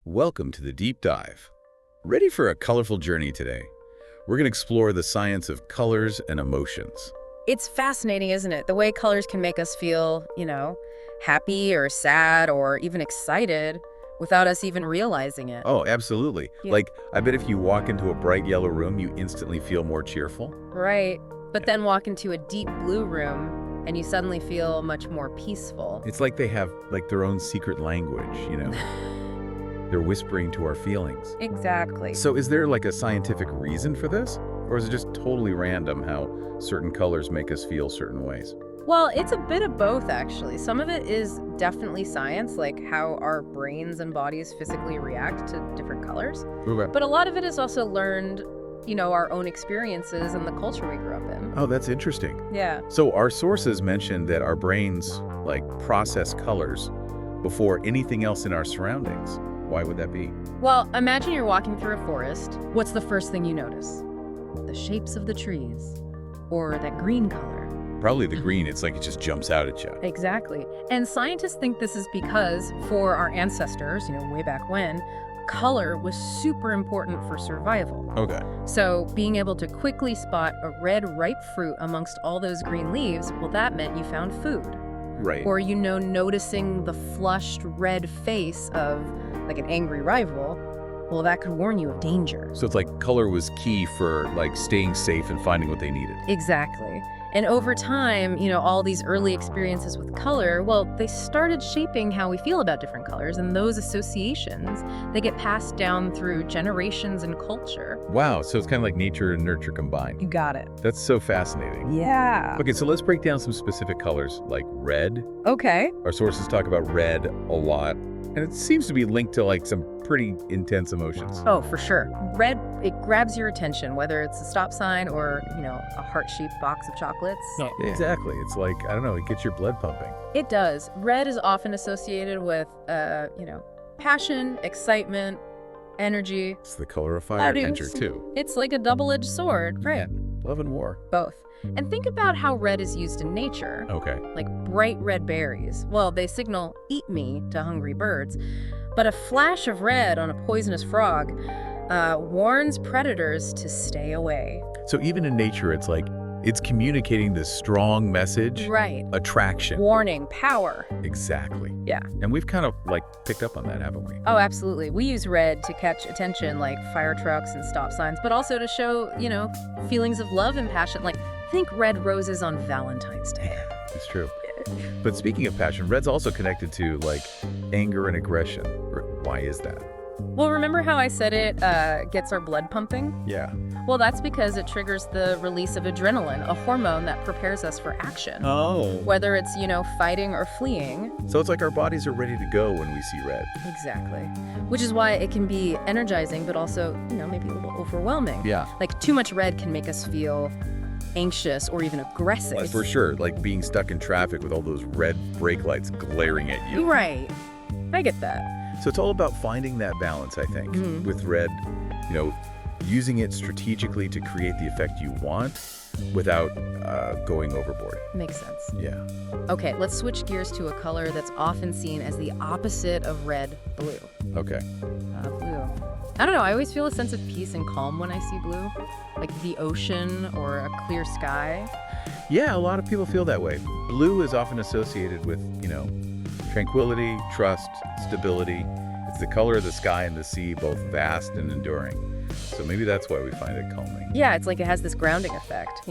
Welcome to the deep dive. Ready for a colorful journey today? We're going to explore the science of colors and emotions. It's fascinating, isn't it? The way colors can make us feel, happy or sad or even excited without us even realizing it. Oh, absolutely. Yeah. Like, I bet if you walk into a bright yellow room, you instantly feel more cheerful. Right. But then walk into a deep blue room and you suddenly feel much more peaceful. It's like they have their own secret language. They're whispering to our feelings. Exactly. So is there a scientific reason for this? Or is it just totally random how certain colors make us feel certain ways? Well, it's a bit of both, actually. Some of it is definitely science, like how our brains and bodies physically react to different colors. Okay. But a lot of it is also learned, our own experiences and the culture we grew up in. Oh, that's interesting. Yeah. So our sources mentioned that our brains process colors before anything else in our surroundings. Why would that be? Well, imagine you're walking through a forest. What's the first thing you notice? The shapes of the trees, or that green color. Probably the green. It's like it just jumps out at you. Exactly. And scientists think this is because for our ancestors, way back when, color was super important for survival. Okay. So being able to quickly spot a red ripe fruit amongst all those green leaves, well, that meant you found food. Right. Or, noticing the flushed red face of an angry rival, well, that could warn you of danger. So it's like color was key for staying safe and finding what they needed. Exactly. And over time, all these early experiences with color, well, they started shaping how we feel about different colors, and those associations, they get passed down through generations and culture. Wow. So it's kind of like nature and nurture combined. You got it. That's so fascinating. Yeah. Okay, so let's break down some specific colors like red. Okay. Our sources talk about red a lot, and it seems to be linked to some pretty intense emotions. Oh, for sure. Red, it grabs your attention, whether it's a stop sign or, a heart-shaped box of chocolates. Yeah, exactly. It's like, I don't know, it gets your blood pumping. It does. Red is often associated with, passion, excitement, energy. It's the color of fire Flooding. enter too. It's like a double-edged sword, right? Love and war. Both. And think about how red is used in nature. Okay. Like bright red berries. Well, they signal "eat me" to hungry birds. But a flash of red on a poisonous frog warns predators to stay away. So even in nature, it's communicating this strong message. Right. Attraction. Warning, power. Exactly. Yeah. And we've kind of picked up on that, haven't we? Oh, absolutely. We use red to catch attention, like fire trucks and stop signs, but also to show, feelings of love and passion. Think red roses on Valentine's Day. It's true. But speaking of passion, red's also connected to anger and aggression. Why is that? Well, remember how I said it gets our blood pumping? Yeah. Well, that's because it triggers the release of adrenaline, a hormone that prepares us for action. Oh. Whether it's, fighting or fleeing. So it's like our bodies are ready to go when we see red. Exactly. Which is why it can be energizing, but also, maybe a little overwhelming. Yeah. Too much red can make us feel anxious or even aggressive. Well, for sure. Being stuck in traffic with all those red brake lights glaring at you. Right. I get that. So it's all about finding that balance, I think, with red, using it strategically to create the effect you want without going overboard. Makes sense. Yeah. Okay, let's switch gears to a color that's often seen as the opposite of red, blue. Okay. Blue. I don't know, I always feel a sense of peace and calm when I see blue. Like the ocean or a clear sky. Yeah, a lot of people feel that way. Blue is often associated with, tranquility, trust, stability. It's the color of the sky and the sea, both vast and enduring. So maybe that's why we find it calming. Yeah, it's like it has this grounding effect,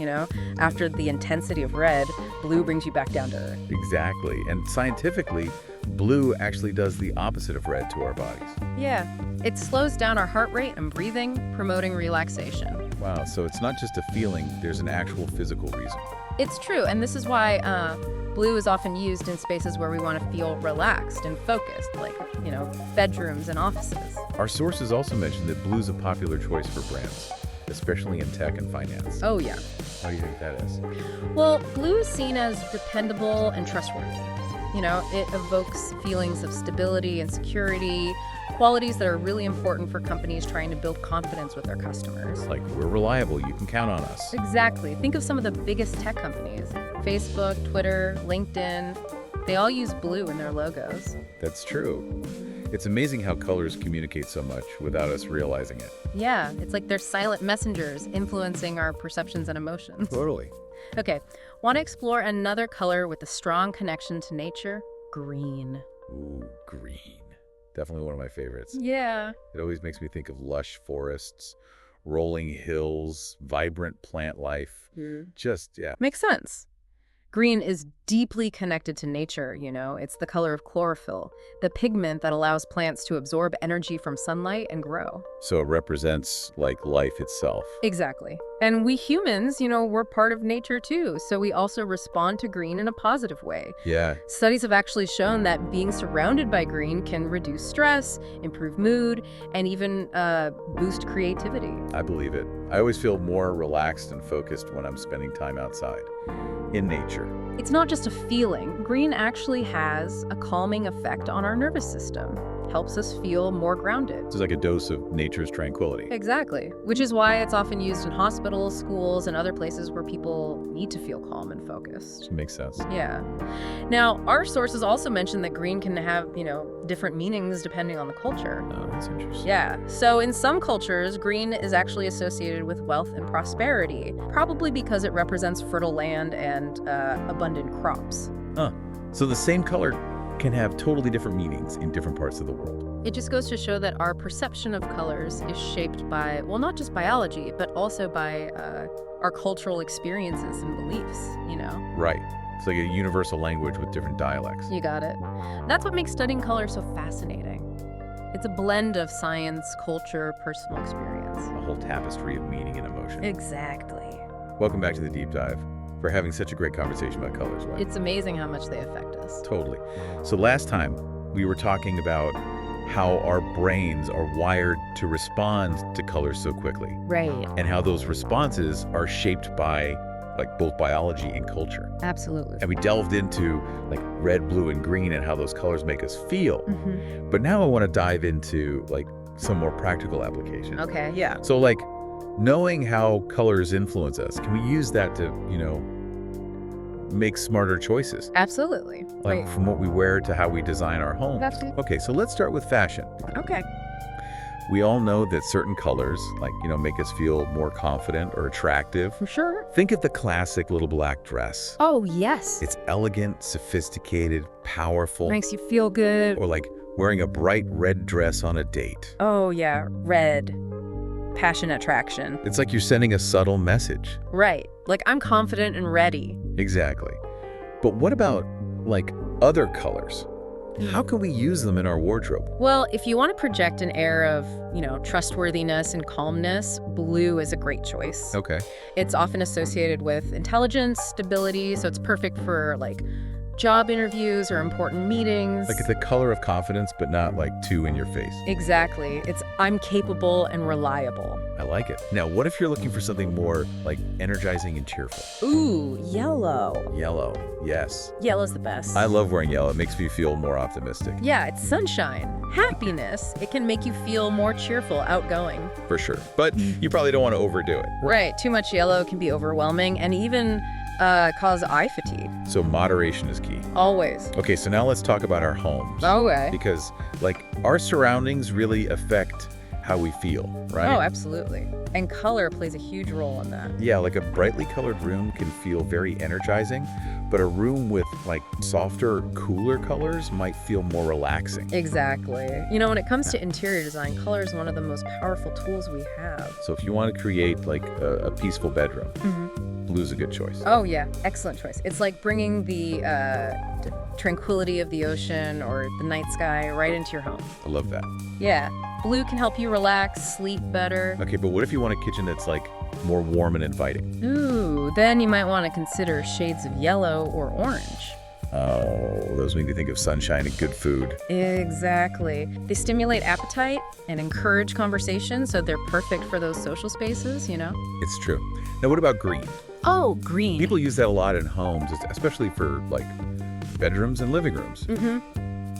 After the intensity of red, blue brings you back down to earth. Exactly. And scientifically, blue actually does the opposite of red to our bodies. Yeah, it slows down our heart rate and breathing, promoting relaxation. Wow, so it's not just a feeling, there's an actual physical reason. It's true, and this is why blue is often used in spaces where we want to feel relaxed and focused, like, bedrooms and offices. Our sources also mentioned that blue's a popular choice for brands, especially in tech and finance. Oh, yeah. How do you think that is? Well, blue is seen as dependable and trustworthy. It evokes feelings of stability and security, qualities that are really important for companies trying to build confidence with their customers. Like, we're reliable, you can count on us. Exactly. Think of some of the biggest tech companies. Facebook, Twitter, LinkedIn. They all use blue in their logos. That's true. It's amazing how colors communicate so much without us realizing it. Yeah, it's like they're silent messengers influencing our perceptions and emotions. Totally. Okay, want to explore another color with a strong connection to nature? Green. Ooh, green. Definitely one of my favorites. Yeah. It always makes me think of lush forests, rolling hills, vibrant plant life. Just, yeah. Makes sense. Green is deeply connected to nature, you know. It's the color of chlorophyll, the pigment that allows plants to absorb energy from sunlight and grow. So it represents, like, life itself. Exactly. And we humans, you know, we're part of nature too, so we also respond to green in a positive way. Yeah. Studies have actually shown that being surrounded by green can reduce stress, improve mood, and even boost creativity. I believe it. I always feel more relaxed and focused when I'm spending time outside, in nature. It's not just a feeling. Green actually has a calming effect on our nervous system. Helps us feel more grounded. It's like a dose of nature's tranquility. Exactly. Which is why it's often used in hospitals, schools, and other places where people need to feel calm and focused. Makes sense. Yeah. Now, our sources also mention that green can have, you know, different meanings depending on the culture. Oh, that's interesting. Yeah. So in some cultures, green is actually associated with wealth and prosperity, probably because it represents fertile land and abundant crops. So the same color can have totally different meanings in different parts of the world. It just goes to show that our perception of colors is shaped by, well, not just biology, but also by our cultural experiences and beliefs, you know? Right. It's like a universal language with different dialects. You got it. That's what makes studying color so fascinating. It's a blend of science, culture, personal experience. A whole tapestry of meaning and emotion. Exactly. Welcome back to the Deep Dive. For having such a great conversation about colors, Len. It's amazing how much they affect us. Totally. So last time we were talking about how our brains are wired to respond to colors so quickly, Right. and how those responses are shaped by like both biology and culture. Absolutely. And we delved into like red, blue, and green and how those colors make us feel. Mm-hmm. But now I want to dive into like some more practical applications. Okay, yeah. So like knowing how colors influence us, can we use that to, you know, make smarter choices? Absolutely. Like from what we wear to how we design our homes. Absolutely. Okay, so let's start with fashion. Okay. We all know that certain colors, like, you know, make us feel more confident or attractive. For sure. Think of the classic little black dress. Oh, yes. It's elegant, sophisticated, powerful. Makes you feel good. Or like wearing a bright red dress on a date. Oh, yeah. Red. Passion, attraction. It's like you're sending a subtle message. Right. Like, I'm confident and ready. Exactly. But what about like other colors? How can we use them in our wardrobe? Well, if you want to project an air of, you know, trustworthiness and calmness, blue is a great choice. Okay. It's often associated with intelligence, stability, so it's perfect for like job interviews or important meetings. Like it's the color of confidence, but not like too in your face. Exactly. It's I'm capable and reliable. I like it. Now, what if you're looking for something more like energizing and cheerful? Ooh, yellow. Yellow. Yes. Yellow's the best. I love wearing yellow. It makes me feel more optimistic. Yeah, it's sunshine, happiness. It can make you feel more cheerful, outgoing. For sure. But you probably don't want to overdo it. Right. Too much yellow can be overwhelming and even cause eye fatigue. So moderation is key. Always. Okay, so now let's talk about our homes. Okay. Because like our surroundings really affect how we feel, right? Oh, absolutely. And color plays a huge role in that. Yeah, like a brightly colored room can feel very energizing, but a room with like softer, cooler colors might feel more relaxing. Exactly. You know, when it comes to interior design, color is one of the most powerful tools we have. So if you want to create like a peaceful bedroom, blue's a good choice. Oh, yeah. Excellent choice. It's like bringing the tranquility of the ocean or the night sky right into your home. I love that. Yeah. Blue can help you relax, sleep better. Okay, but what if you want a kitchen that's like more warm and inviting? Ooh, then you might want to consider shades of yellow or orange. Oh, those make me think of sunshine and good food. Exactly. They stimulate appetite and encourage conversation, so they're perfect for those social spaces, you know? It's true. Now, what about green? Oh, green. People use that a lot in homes, especially for like bedrooms and living rooms.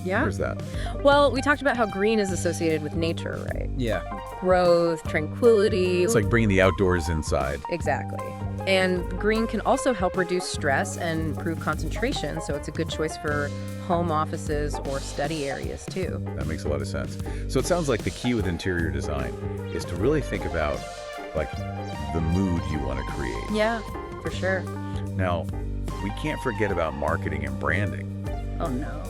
Yeah. Where's that? Well, we talked about how green is associated with nature, right? Yeah. Growth, tranquility. It's like bringing the outdoors inside. Exactly. And green can also help reduce stress and improve concentration, so it's a good choice for home offices or study areas too. That makes a lot of sense. So it sounds like the key with interior design is to really think about like the mood you want to create. Yeah, for sure. Now, we can't forget about marketing and branding. Oh no.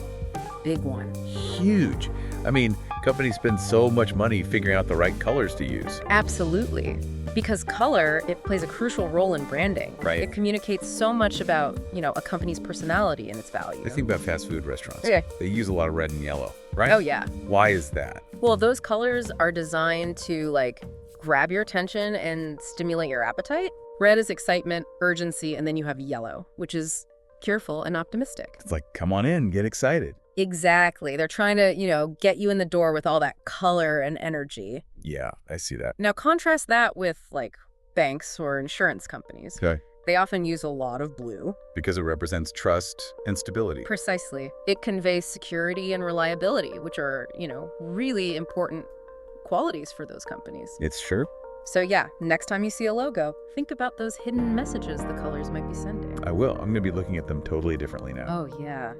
Big one. Huge. I mean, companies spend so much money figuring out the right colors to use. Absolutely. Because color, it plays a crucial role in branding. Right. It communicates so much about, a company's personality and its value. I think about fast food restaurants. Yeah. They use a lot of red and yellow, right? Oh, yeah. Why is that? Well, those colors are designed to, grab your attention and stimulate your appetite. Red is excitement, urgency, and then you have yellow, which is cheerful and optimistic. It's like, come on in, get excited. Exactly. They're trying to, get you in the door with all that color and energy. Yeah, I see that. Now, contrast that with, banks or insurance companies. Okay. They often use a lot of blue. Because it represents trust and stability. Precisely. It conveys security and reliability, which are, really important qualities for those companies. It's sure. So yeah, next time you see a logo, think about those hidden messages the colors might be sending. I will. I'm going to be looking at them totally differently now. Oh yeah.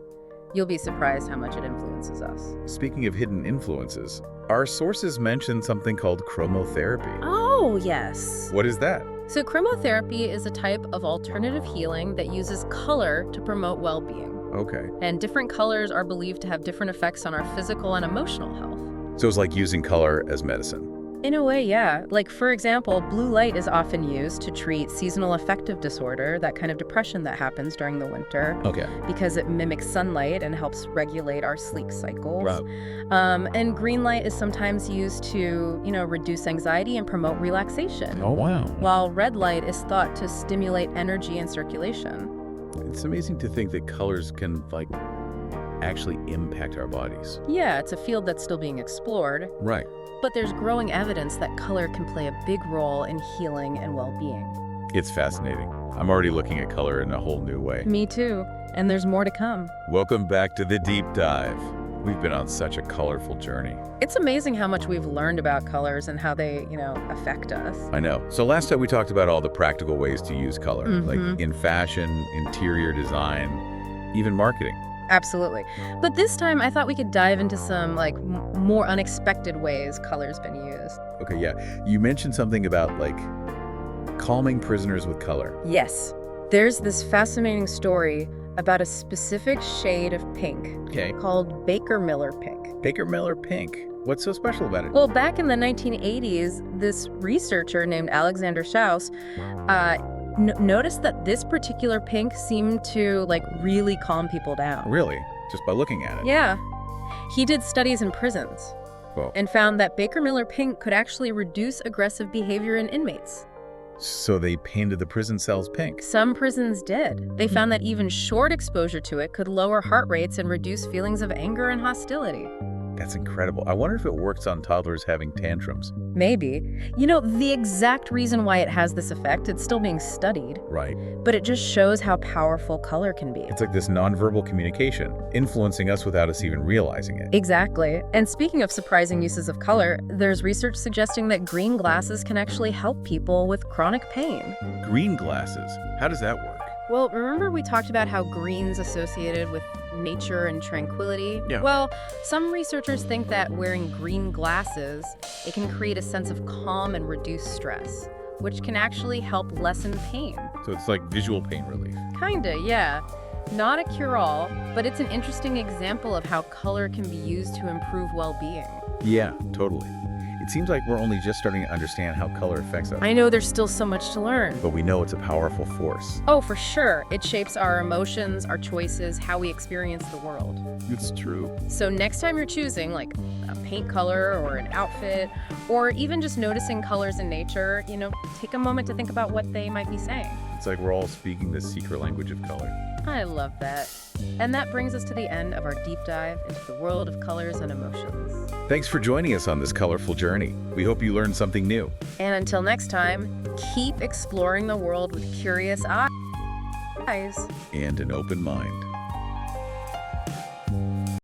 You'll be surprised how much it influences us. Speaking of hidden influences, our sources mention something called chromotherapy. Oh, yes. What is that? So chromotherapy is a type of alternative healing that uses color to promote well-being. Okay. And different colors are believed to have different effects on our physical and emotional health. So it's like using color as medicine. In a way, yeah. For example, blue light is often used to treat seasonal affective disorder, that kind of depression that happens during the winter. Okay. Because it mimics sunlight and helps regulate our sleep cycles. Right. And green light is sometimes used to, reduce anxiety and promote relaxation. Oh, wow. While red light is thought to stimulate energy and circulation. It's amazing to think that colors can, actually impact our bodies. Yeah, it's a field that's still being explored. Right. But there's growing evidence that color can play a big role in healing and well-being. It's fascinating. I'm already looking at color in a whole new way. Me too. And there's more to come. Welcome back to The Deep Dive. We've been on such a colorful journey. It's amazing how much we've learned about colors and how they, affect us. I know. So last time we talked about all the practical ways to use color, Mhm. like in fashion, interior design, even marketing. Absolutely. But this time I thought we could dive into some more unexpected ways color's been used. Okay, yeah. You mentioned something about calming prisoners with color. Yes. There's this fascinating story about a specific shade of pink Okay. called Baker Miller pink. Baker Miller pink. What's so special about it? Well, back in the 1980s, this researcher named Alexander Schaus noticed that this particular pink seemed to really calm people down. Really? Just by looking at it? Yeah. He did studies in prisons Whoa. and found that Baker Miller pink could actually reduce aggressive behavior in inmates. So they painted the prison cells pink. Some prisons did. They found that even short exposure to it could lower heart rates and reduce feelings of anger and hostility. That's incredible. I wonder if it works on toddlers having tantrums. Maybe. The exact reason why it has this effect, it's still being studied, Right. but it just shows how powerful color can be. It's like this nonverbal communication, influencing us without us even realizing it. Exactly. And speaking of surprising uses of color, there's research suggesting that green glasses can actually help people with chronic pain. Green glasses. How does that work? Well, remember we talked about how green's associated with nature and tranquility? Yeah. Well, some researchers think that wearing green glasses, it can create a sense of calm and reduce stress, which can actually help lessen pain. So it's like visual pain relief. Kinda, yeah. Not a cure-all, but it's an interesting example of how color can be used to improve well-being. Yeah, totally. It seems like we're only just starting to understand how color affects us. I know there's still so much to learn. But we know it's a powerful force. Oh, for sure. It shapes our emotions, our choices, how we experience the world. It's true. So next time you're choosing a paint color or an outfit, or even just noticing colors in nature, take a moment to think about what they might be saying. It's like we're all speaking the secret language of color. I love that. And that brings us to the end of our deep dive into the world of colors and emotions. Thanks for joining us on this colorful journey. We hope you learned something new. And until next time, keep exploring the world with curious eyes. And an open mind.